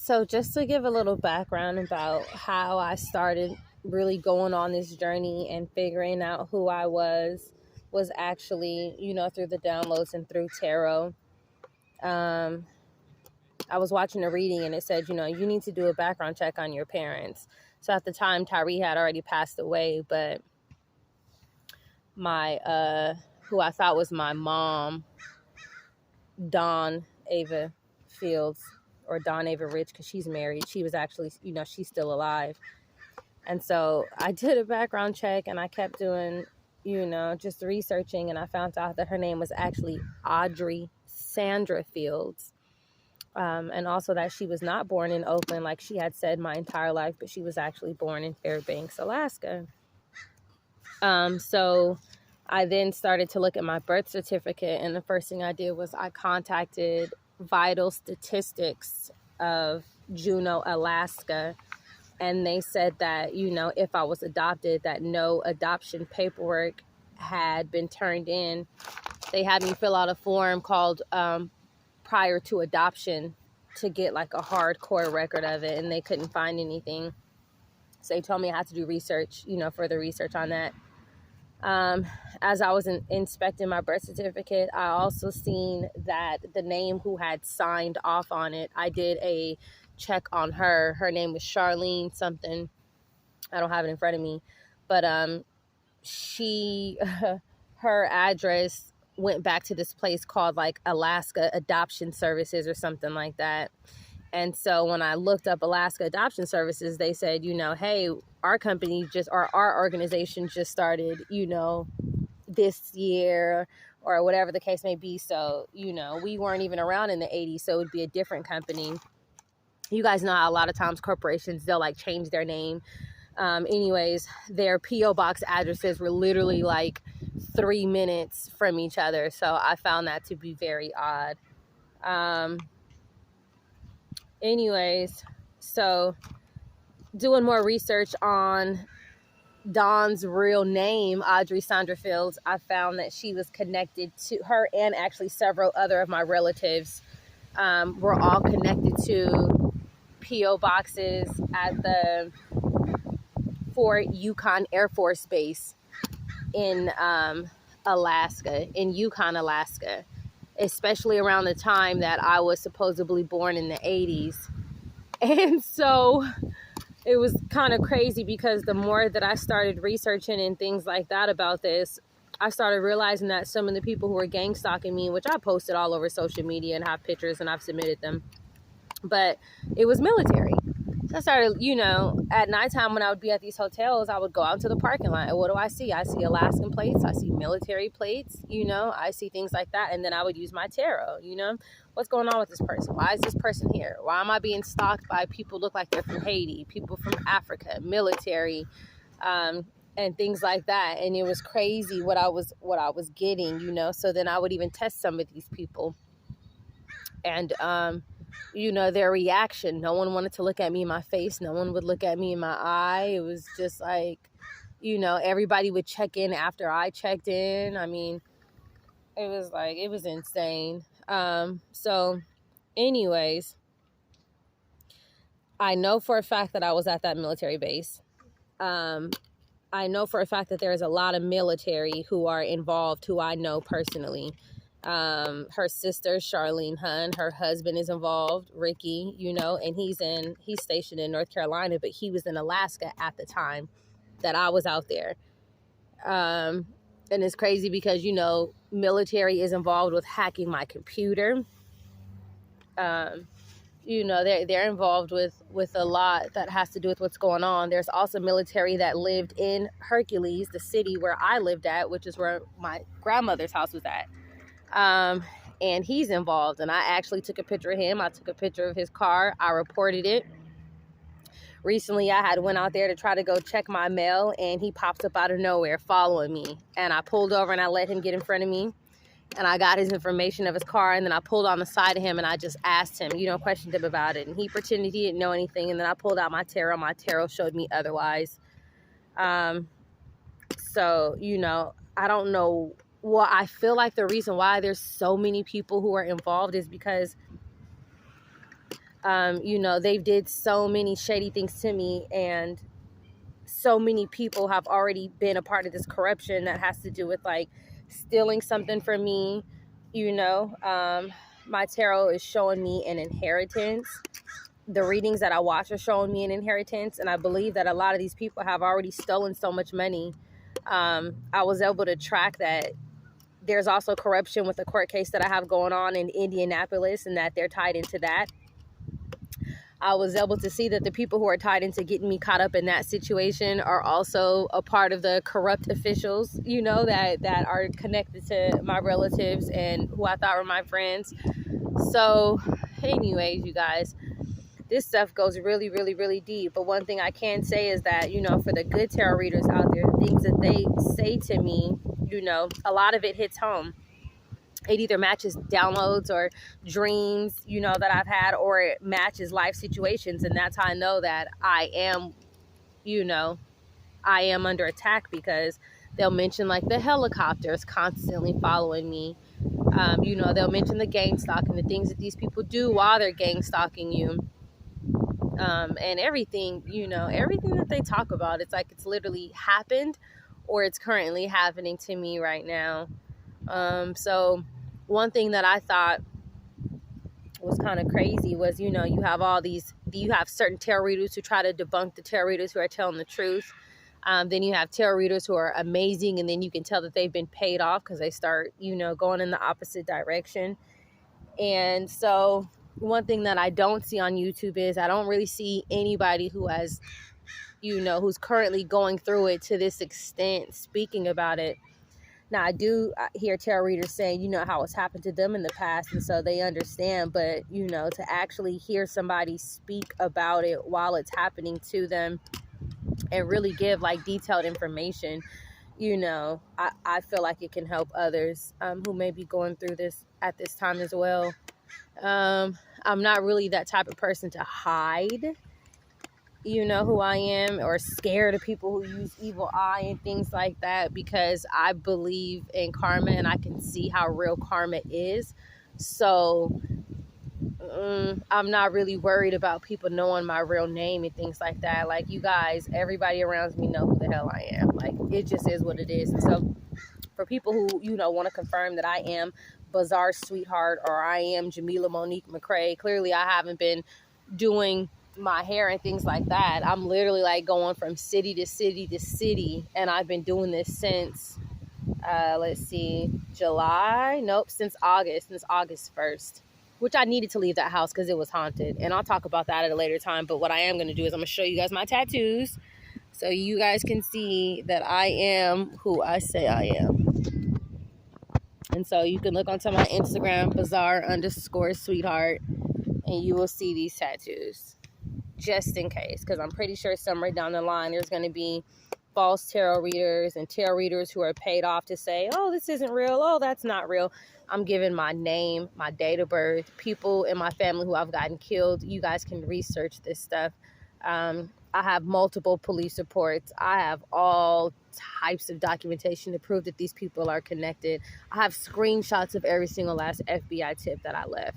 So just to give a little background about how I started really going on this journey and figuring out who I was actually, through the downloads and through tarot. Um, I was watching a reading and it said, you need to do a background check on your parents. So at the time, Tyree had already passed away, but my, who I thought was my mom, Dawn Ava Fields, or Dawn Ava Rich, because she's married. She was actually, she's still alive. And so I did a background check and I kept doing, just researching, and I found out that her name was actually Audrey Sandra Fields. And also that she was not born in Oakland like she had said my entire life, but she was actually born in Fairbanks, Alaska. So I then started to look at my birth certificate, and the first thing I did was I contacted Vital Statistics of Juneau, Alaska, and they said that, if I was adopted, that no adoption paperwork had been turned in. They had me fill out a form called prior to adoption to get like a hardcore record of it, and they couldn't find anything. So they told me I had to do research, further research on that. As I was inspecting my birth certificate, I also seen that the name who had signed off on it, I did a check on her. Her name was Charlene something. I don't have it in front of me, but she, her address went back to this place called like Alaska Adoption Services or something like that. And so when I looked up Alaska Adoption Services, they said, hey, our company our organization just started, this year or whatever the case may be. So, we weren't even around in the 80s, so it would be a different company. You guys know how a lot of times corporations, they'll like change their name. Anyways, their P.O. box addresses were literally like 3 minutes from each other. So I found that to be very odd. Anyways, so doing more research on Dawn's real name, Audrey Sandra Fields, I found that she was connected to her, and actually several other of my relatives were all connected to P.O. boxes at the Fort Yukon Air Force Base in Alaska, in Yukon, Alaska, especially around the time that I was supposedly born in the 80s. And so it was kind of crazy because the more that I started researching and things like that about this, I started realizing that some of the people who were gang stalking me, which I posted all over social media and have pictures and I've submitted them, but it was military. So I started, at nighttime when I would be at these hotels, I would go out to the parking lot. And what do I see? I see Alaskan plates. I see military plates, I see things like that. And then I would use my tarot, what's going on with this person? Why is this person here? Why am I being stalked by people who look like they're from Haiti, people from Africa, military, and things like that. And it was crazy what I was getting, So then I would even test some of these people. And, their reaction. No one wanted to look at me in my face. No one would look at me in my eye. It was just like, everybody would check in after I checked in. I mean, it was insane. So anyways, I know for a fact that I was at that military base. I know for a fact that there's a lot of military who are involved, who I know personally. Her sister, Charlene Hunn, her husband is involved, Ricky, and he's stationed in North Carolina, but he was in Alaska at the time that I was out there. And it's crazy because, military is involved with hacking my computer. They're involved with a lot that has to do with what's going on. There's also military that lived in Hercules, the city where I lived at, which is where my grandmother's house was at. And he's involved, and I actually took a picture of him. I took a picture of his car. I reported it. Recently, I had went out there to try to go check my mail, and he popped up out of nowhere following me. And I pulled over and I let him get in front of me, and I got his information of his car, and then I pulled on the side of him and I just asked him, questioned him about it, and he pretended he didn't know anything. And then I pulled out my tarot. My tarot showed me otherwise. So, I don't know. Well, I feel like the reason why there's so many people who are involved is because You know, they did so many shady things to me, and so many people have already been a part of this corruption that has to do with like stealing something from me. You know, my tarot is showing me an inheritance. The readings that I watch are showing me an inheritance, and I believe that a lot of these people have already stolen so much money. I was able to track that there's also corruption with the court case that I have going on in Indianapolis, and that they're tied into that. I was able to see that the people who are tied into getting me caught up in that situation are also a part of the corrupt officials, you know, that are connected to my relatives and who I thought were my friends. So anyways, you guys, this stuff goes really, really, really deep. But one thing I can say is that, you know, for the good tarot readers out there, things that they say to me, you know, a lot of it hits home. It either matches downloads or dreams, you know, that I've had, or it matches life situations. And that's how I know that I am, you know, I am under attack, because they'll mention like the helicopters constantly following me. You know, they'll mention the gang stalking, the things that these people do while they're gang stalking you. And everything, you know, everything that they talk about, it's like it's literally happened or it's currently happening to me right now. So one thing that I thought was kind of crazy was, you know, you have certain tarot readers who try to debunk the tarot readers who are telling the truth. Then you have tarot readers who are amazing, and then you can tell that they've been paid off because they start, you know, going in the opposite direction. And so one thing that I don't see on YouTube is I don't really see anybody who has, you know, who's currently going through it to this extent speaking about it. Now, I do hear tarot readers saying, you know, how it's happened to them in the past, and so they understand. But, you know, to actually hear somebody speak about it while it's happening to them and really give, like, detailed information, you know, I feel like it can help others who may be going through this at this time as well. I'm not really that type of person to hide, you know, who I am, or scared of people who use evil eye and things like that, because I believe in karma and I can see how real karma is. So I'm not really worried about people knowing my real name and things like that. Like, you guys, everybody around me know who the hell I am. Like, it just is what it is. And so for people who, you know, want to confirm that I am Bazaar Sweetheart or I am Jamila Monique McCray, clearly I haven't been doing my hair and things like that. I'm literally like going from city to city to city, and I've been doing this since let's see, since August 1st, which I needed to leave that house because it was haunted, and I'll talk about that at a later time. But what I am going to do is I'm going to show you guys my tattoos so you guys can see that I am who I say I am. And so you can look onto my Instagram, Bazaar_Sweetheart, and you will see these tattoos, just in case, because I'm pretty sure somewhere down the line there's going to be false tarot readers and tarot readers who are paid off to say, oh, this isn't real, oh, that's not real. I'm giving my name, my date of birth, people in my family who have gotten killed. You guys can research this stuff. I have multiple police reports. I have all types of documentation to prove that these people are connected. I have screenshots of every single last FBI tip that I left.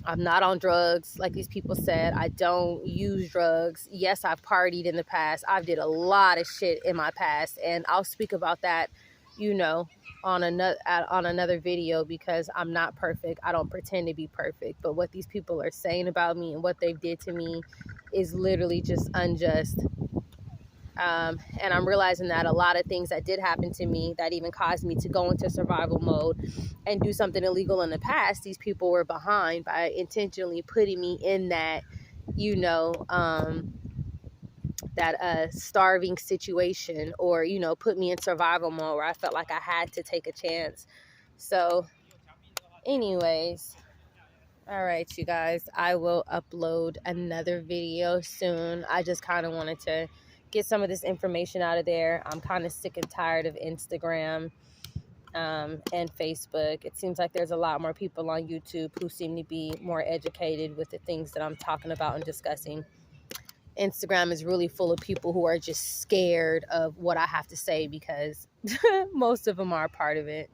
I'm not on drugs, like these people said. I don't use drugs. Yes, I've partied in the past. I've did a lot of shit in my past, and I'll speak about that, you know, on another video, because I'm not perfect. I don't pretend to be perfect. But what these people are saying about me and what they've did to me is literally just unjust. And I'm realizing that a lot of things that did happen to me that even caused me to go into survival mode and do something illegal in the past, these people were behind by intentionally putting me in that, you know, that starving situation, or, you know, put me in survival mode where I felt like I had to take a chance. So anyways, all right, you guys, I will upload another video soon. I just kind of wanted to get some of this information out of there. I'm kind of sick and tired of Instagram and Facebook. It seems like there's a lot more people on YouTube who seem to be more educated with the things that I'm talking about and discussing. Instagram is really full of people who are just scared of what I have to say, because most of them are a part of it.